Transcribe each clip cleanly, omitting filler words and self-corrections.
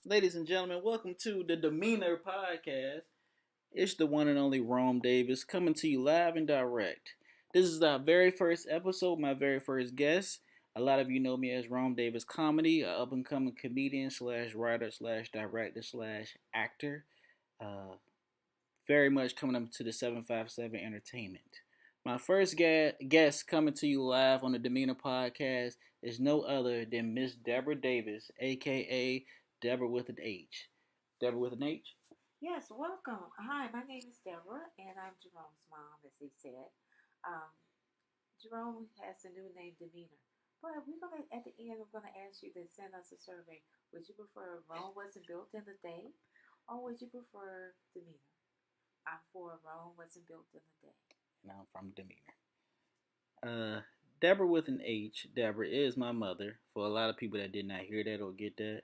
Ladies and gentlemen, welcome to the Demeanor Podcast. It's the one and only Rome Davis coming to you live and direct. This is our very first episode, my very first guest. A lot of you know me as Rome Davis Comedy, a up and coming comedian slash writer slash director slash actor. Uh, very much coming up to the 757 Entertainment. My first guest coming to you live on the Demeanor Podcast is no other than Miss Deborah Davis, aka Deborah with an H. Deborah with an H? Yes, welcome. Hi, my name is Deborah, and I'm Jerome's mom, as he said. Um, Jerome has a new name, Demeanor. But at the end, we're gonna ask you to send us a survey. Would you prefer Rome wasn't built in a day, or would you prefer Demeanor? I'm for Rome wasn't built in a day. And I'm from Demeanor. Uh, Deborah with an H, Deborah is my mother. For a lot of people that did not hear that or get that,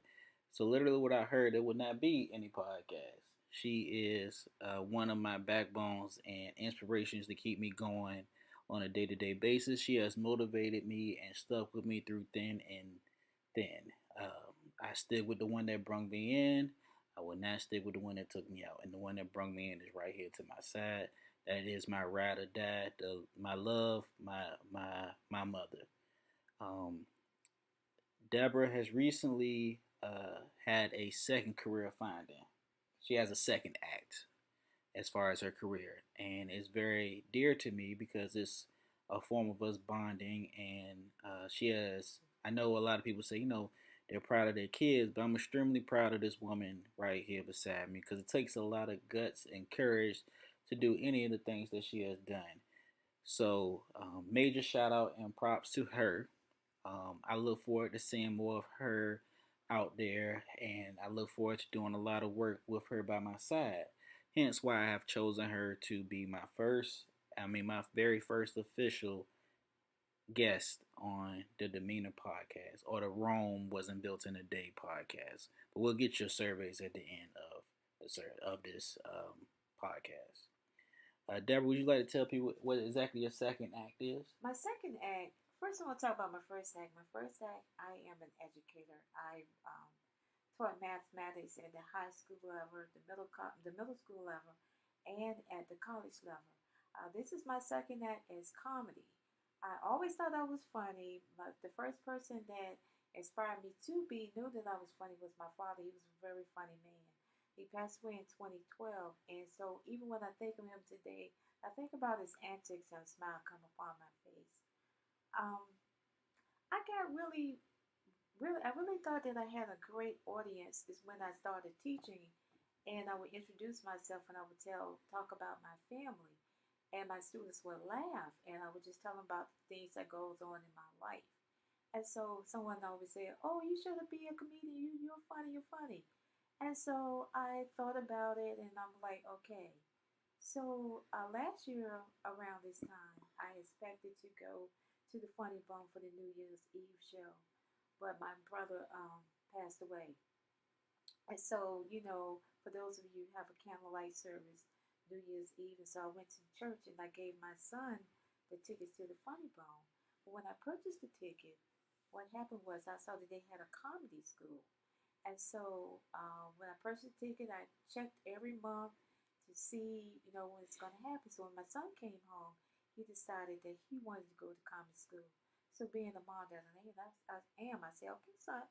so literally what I heard, there would not be any podcast. She is one of my backbones and inspirations to keep me going on a day-to-day basis. She has motivated me and stuck with me through thin and thin. I stick with the one that brung me in. I will not stick with the one that took me out. And the one that brung me in is right here to my side. That is my ride or die, my love, my mother. Um, Deborah has recently had a second career finding. She has a second act as far as her career, and it's very dear to me because it's a form of us bonding. And she has, I know a lot of people say, they're proud of their kids, but I'm extremely proud of this woman right here beside me because it takes a lot of guts and courage to do any of the things that she has done. So, major shout out and props to her. I look forward to seeing more of her out there, and I look forward to doing a lot of work with her by my side. Hence, why I have chosen her to be my very first official guest on the Demeanor podcast or the Rome Wasn't Built in a Day podcast. But we'll get your surveys at the end of this podcast. Deborah, would you like to tell people what exactly your second act is? My second act, first I want to talk about my first act. My first act, I am an educator. I taught mathematics at the high school level, the middle school level, and at the college level. This is my second act as comedy. I always thought I was funny, but the first person that inspired me to be knew that I was funny was my father. He was a very funny man. He passed away in 2012, and so even when I think of him today, I think about his antics and a smile come upon my face. Um, I got I really thought that I had a great audience is when I started teaching, and I would introduce myself and I would talk about my family, and my students would laugh, and I would just tell them about the things that goes on in my life. And so someone always said, "Oh, you should be a comedian. You're funny. You're funny." And so I thought about it, and I'm like, okay. So last year around this time, I expected to go to the Funny Bone for the New Year's Eve show, but my brother passed away. And so, for those of you who have a candlelight service New Year's Eve, and so I went to church and I gave my son the tickets to the Funny Bone. But when I purchased the ticket, what happened was I saw that they had a comedy school. And so when I purchased the ticket, I checked every month to see, when it's going to happen. So when my son came home, he decided that he wanted to go to comedy school. So being the mom that I said, okay, son,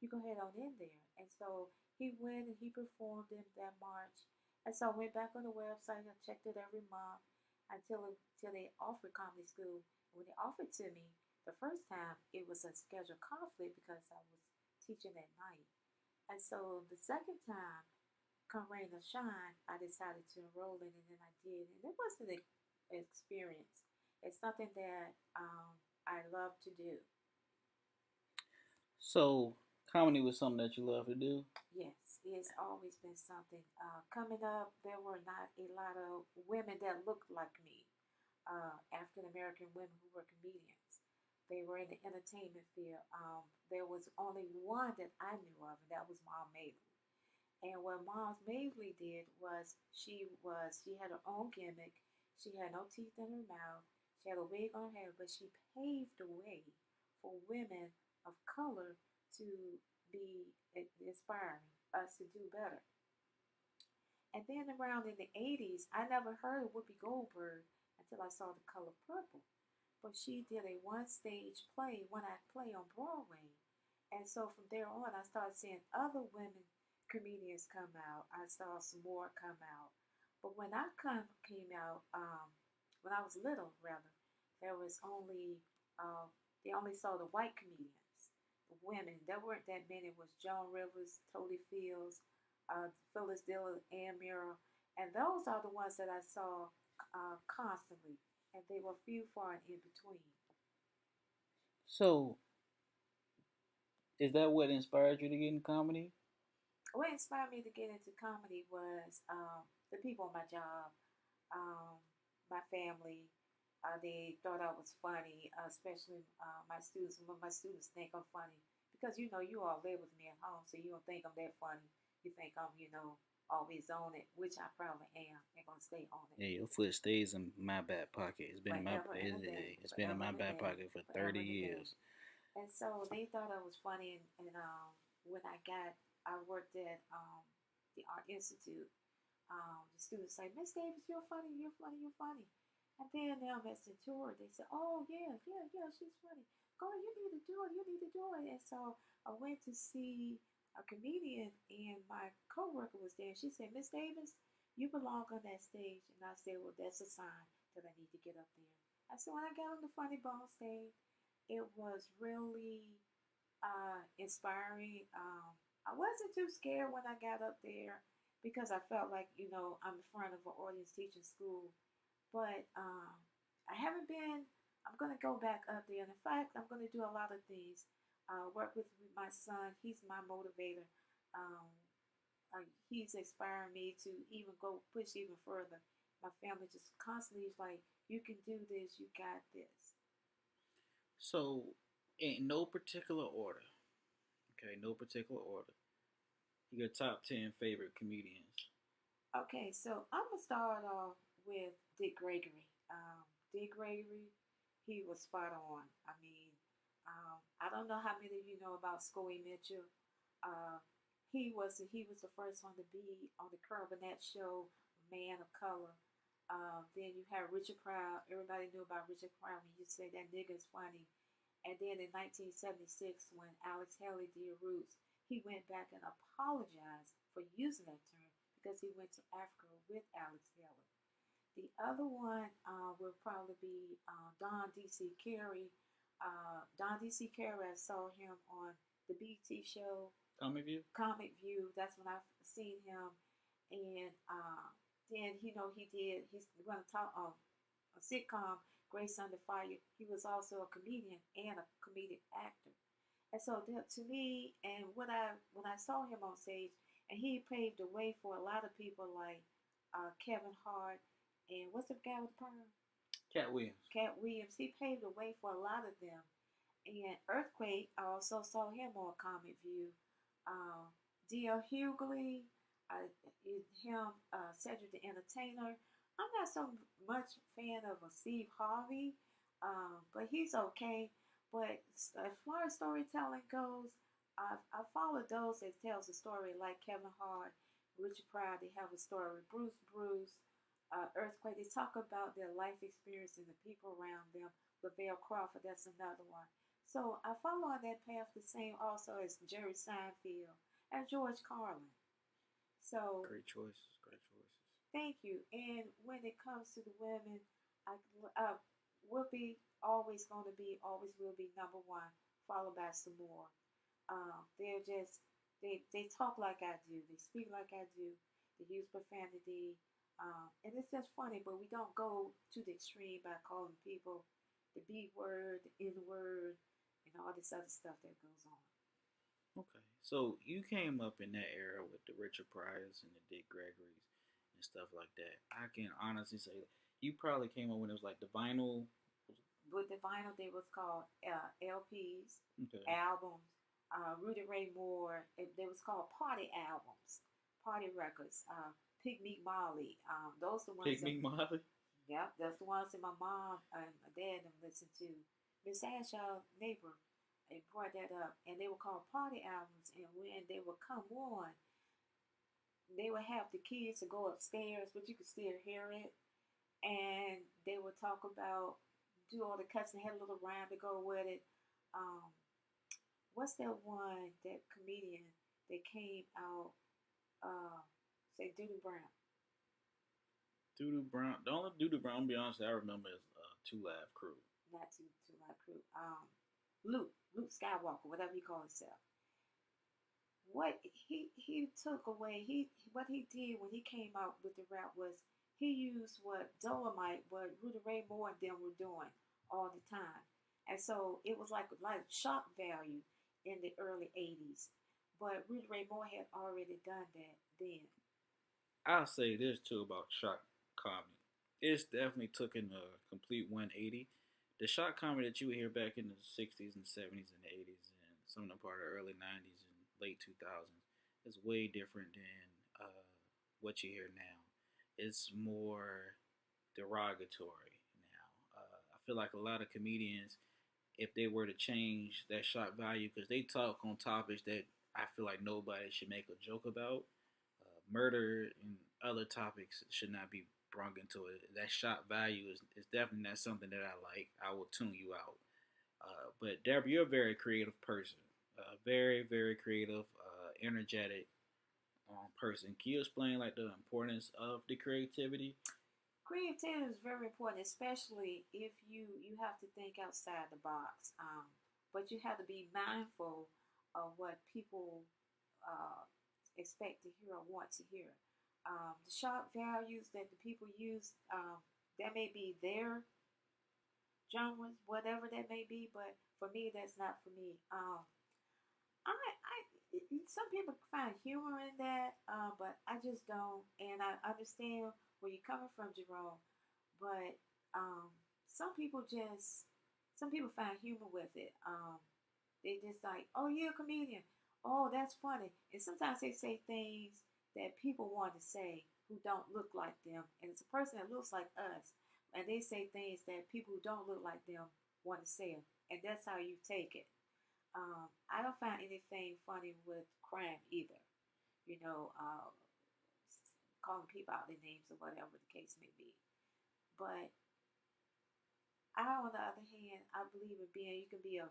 you go ahead on in there. And so he went and he performed in that March. And so I went back on the website. I checked it every month until they offered comedy school. When they offered to me the first time, it was a schedule conflict because I was teaching at night. And so the second time, come rain or shine, I decided to enroll in it, and I did. And it was an experience. It's something that I love to do. So, comedy was something that you love to do. Yes, it's always been something. Coming up, there were not a lot of women that looked like me, African American women who were comedians. They were in the entertainment field. There was only one that I knew of, and that was Mom Mabel. And what Mom Mabel did was she had her own gimmick. She had no teeth in her mouth. She had a wig on her head, but she paved the way for women of color to be inspiring. us to do better. And then around in the 80s, I never heard of Whoopi Goldberg until I saw The Color Purple. But she did a one stage play, one act play on Broadway. And so from there on, I started seeing other women comedians come out. I saw some more come out. But when came out, when I was little, rather, there was only, they only saw the white comedians, the women. There weren't that many. It was Joan Rivers, Toady Fields, Phyllis Diller, Ann Murrell. And those are the ones that I saw constantly. And they were few, far, and in between. So, is that what inspired you to get in comedy? What inspired me to get into comedy was the people on my job, um, my family. They thought I was funny, especially my students. When my students think I'm funny, because you all live with me at home, so you don't think I'm that funny. You think I'm always on it, which I probably am. I'm gonna stay on it Yeah, your foot stays in my back pocket. It's been in my forever and a day, it's been in forever my and a back day, pocket for forever 30 and a day. years. And so they thought I was funny. And when I worked at the Art Institute. The students say, Miss Davis, you're funny, you're funny, you're funny. And then now I'm at Centura, they say, oh, yeah, yeah, yeah, she's funny. Go, you need to do it, you need to do it. And so I went to see a comedian, and my coworker was there. And she said, Miss Davis, you belong on that stage. And I said, well, that's a sign that I need to get up there. I said, when I got on the Funny Bone stage, it was really inspiring. I wasn't too scared when I got up there because I felt like, I'm in front of an audience teaching school. But I haven't been, I'm going to go back up there. And in fact, I'm going to do a lot of things. Work with my son, he's my motivator. Um, he's inspiring me to even go push even further. My family just constantly is like, you can do this, you got this. So, in no particular order, okay, no particular order, your top 10 favorite comedians. Okay, so I'm gonna start off with Dick Gregory. Dick Gregory, he was spot on. I mean, I don't know how many of you know about Scoey Mitchell. Uh, he was the first one to be on the Carol Burnett show, Man of Color. Then you have Richard Pryor. Everybody knew about Richard Pryor when you say that nigga's funny. And then in 1976, when Alex Haley did Roots, he went back and apologized for using that term because he went to Africa with Alex Haley. The other one will probably be Don D.C. Carey. Don D.C. Carey, I saw him on the BT show Comic View? Comic View. That's when I've seen him. And then, he's going to talk on a sitcom, Grace Under Fire. He was also a comedian and a comedic actor. And so to me, and when I saw him on stage, and he paved the way for a lot of people like Kevin Hart and what's the guy with the perm? Cat Williams. Cat Williams. He paved the way for a lot of them. And Earthquake, I also saw him on Comic View. Um, D.L. Hughley, uh, Cedric the Entertainer. I'm not so much fan of a Steve Harvey, but he's okay. But as far as storytelling goes, I follow those that tells a story like Kevin Hart, Richard Pryor. They have a story. Bruce, Earthquake. They talk about their life experience and the people around them. Lavelle Crawford, that's another one. So I follow on that path the same also as Jerry Seinfeld and George Carlin. So Great choices, great choices. thank you. And when it comes to the women, I will be always going to be, always will be number one, followed by some more. They're just, they talk like I do, they speak like I do, they use profanity. And it's just funny, but we don't go to the extreme by calling people the B word, the N word, and all this other stuff that goes on. Okay, so you came up in that era with the Richard Pryors and the Dick Gregorys and stuff like that. I can honestly say that you probably came up when it was like the vinyl. With the vinyl, they was called LPs, Okay. albums. Rudy Ray Moore, they was called party albums, party records. Pig Meat Molly, those the ones that, Pygmy Molly. yep, that's the ones that my mom and my dad them listened to. Miss Ashaw neighbor, they brought that up, and they were called party albums. And when they would come on, they would have the kids to go upstairs, but you could still hear it. And they would talk about do all the cussing, had a little rhyme to go with it. Um, what's that one that comedian that came out? Say Doodoo Brown, Doodoo Brown. The only Doodoo Brown, to be honest, I remember is Two Live Crew. not too like crew. Luke Skywalker, whatever he called himself. What he took away, what he did when he came out with the rap was he used what Dolomite, what Rudy Ray Moore and them were doing all the time, and so it was like shock value in the early '80s. But Rudy Ray Moore had already done that then. I'll say this too about shock comedy. It's definitely took in a complete 180. The shock comedy that you would hear back in the 60s and 70s and 80s and some of the part of the early 90s and late 2000s is way different than what you hear now. It's more derogatory now. I feel like a lot of comedians, if they were to change that shock value, because they talk on topics that I feel like nobody should make a joke about, murder and other topics should not be brought into it. That shock value is definitely not something that I like. I will tune you out. But Deborah, you're a very creative person. Very, very creative, energetic person. Can you explain like the importance of the creativity? Creativity is very important, especially if you have to think outside the box. But you have to be mindful of what people uh, expect to hear or want to hear. The shock values that the people use, that may be their genres, whatever that may be. But for me, that's not for me. Some people find humor in that, but I just don't. And I understand where you're coming from, Jerome. But um, some people just, some people find humor with it. They just like, oh, you're a comedian. Oh, that's funny. And sometimes they say things that people want to say who don't look like them, and it's a person that looks like us, and they say things that people who don't look like them want to say, and that's how you take it. I don't find anything funny with crime either. You know, calling people out their names or whatever the case may be. But I, on the other hand, I believe in being, you can be a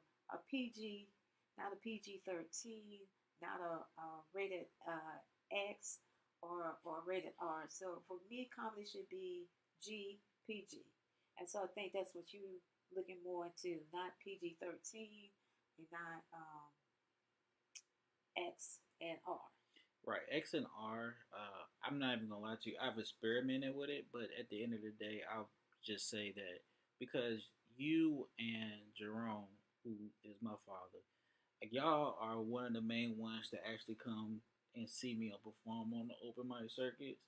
PG, not a PG-13, not a rated X or rated R. So for me, comedy should be PG. And so I think that's what you looking more into, not PG-13 and not X and R. Right, X and R. I'm not even gonna lie to you. I've experimented with it, but at the end of the day, I'll just say that because you and Jerome, who is my father, like y'all are one of the main ones that actually come and see me or perform on the open mic circuits.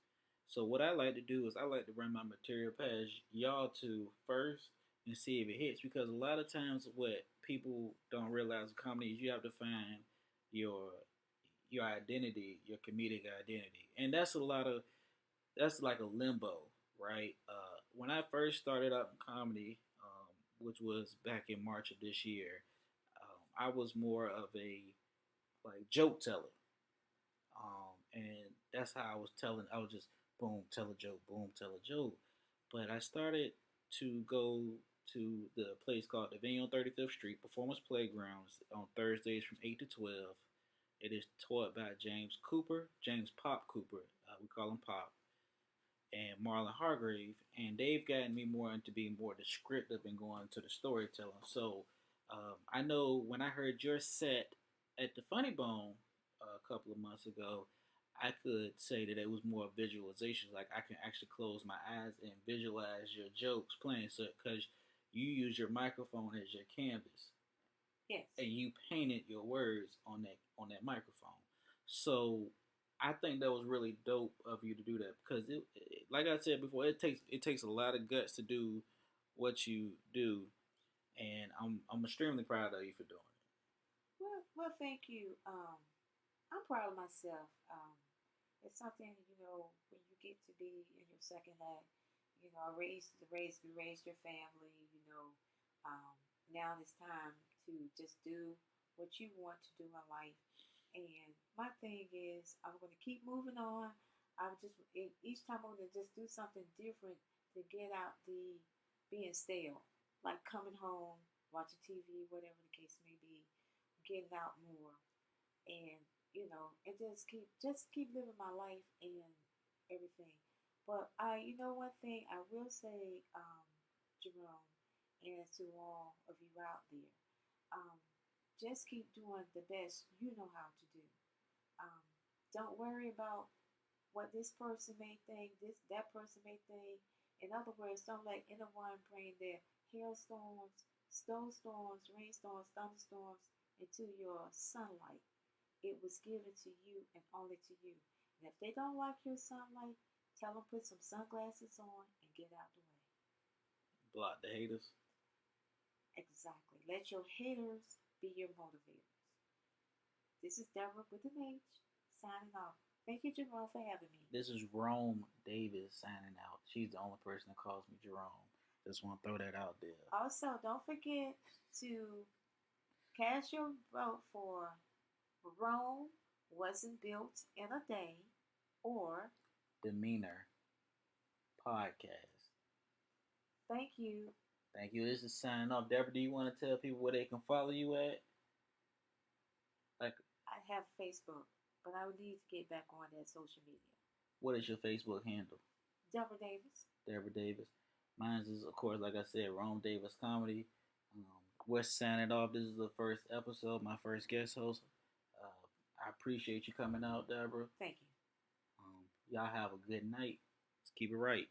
So what I like to do is I like to run my material past y'all two first and see if it hits because a lot of times what people don't realize in comedy is you have to find your your identity, your comedic identity, and that's like a limbo, right? When I first started out in comedy, which was back in March of this year, I was more of a like joke teller, and that's how I was telling. I was just boom, tell a joke, boom, tell a joke. But I started to go to the place called the Venue on 35th Street Performance Playgrounds on Thursdays from 8 to 12. It is taught by James Cooper, James Pop Cooper. We call him Pop, and Marlon Hargrave, and they've gotten me more into being more descriptive and going to the storytelling. So I know when I heard your set at the Funny Bone a couple of months ago, I could say that it was more visualization. Like I can actually close my eyes and visualize your jokes playing. So because you use your microphone as your canvas, Yes. and you painted your words on that microphone. So I think that was really dope of you to do that because like I said before, it takes a lot of guts to do what you do, and I'm extremely proud of you for doing Well, thank you. I'm proud of myself. It's something, when you get to be in your second act, you raised your family. Um, now it's time to just do what you want to do in life, And my thing is, I'm going to keep moving on. Each time I'm going to just do something different to get out the being stale, like coming home, watching TV, whatever the case may be, getting out more, and and just keep living my life and everything. But one thing I will say, Jerome, and to all of you out there, um, just keep doing the best you know how to do. Um, don't worry about what this person may think, that person may think. In other words, don't let anyone bring their hailstorms, snowstorms, rainstorms, thunderstorms into your sunlight. It was given to you and only to you. And if they don't like your sunlight, tell them put some sunglasses on and get out the way. Block the haters. Exactly. Let your haters be your motivators. This is Deborah with an H, signing off. Thank you, Jerome, for having me. This is Rome Davis signing out. She's the only person that calls me Jerome. Just want to throw that out there. Also, don't forget to cast your vote for Rome Wasn't Built in a Day or Demeanor Podcast. Thank you. Thank you. This is signing off. Deborah, do you want to tell people where they can follow you at? Like, I have Facebook, but I would need to get back on that social media. what is your Facebook handle? Deborah Davis. Deborah Davis. Mine is, of course, like I said, Rome Davis Comedy. Um, we're signing off. This is the first episode, my first guest host. I appreciate you coming out, Deborah. Thank you. Y'all have a good night. Let's keep it right.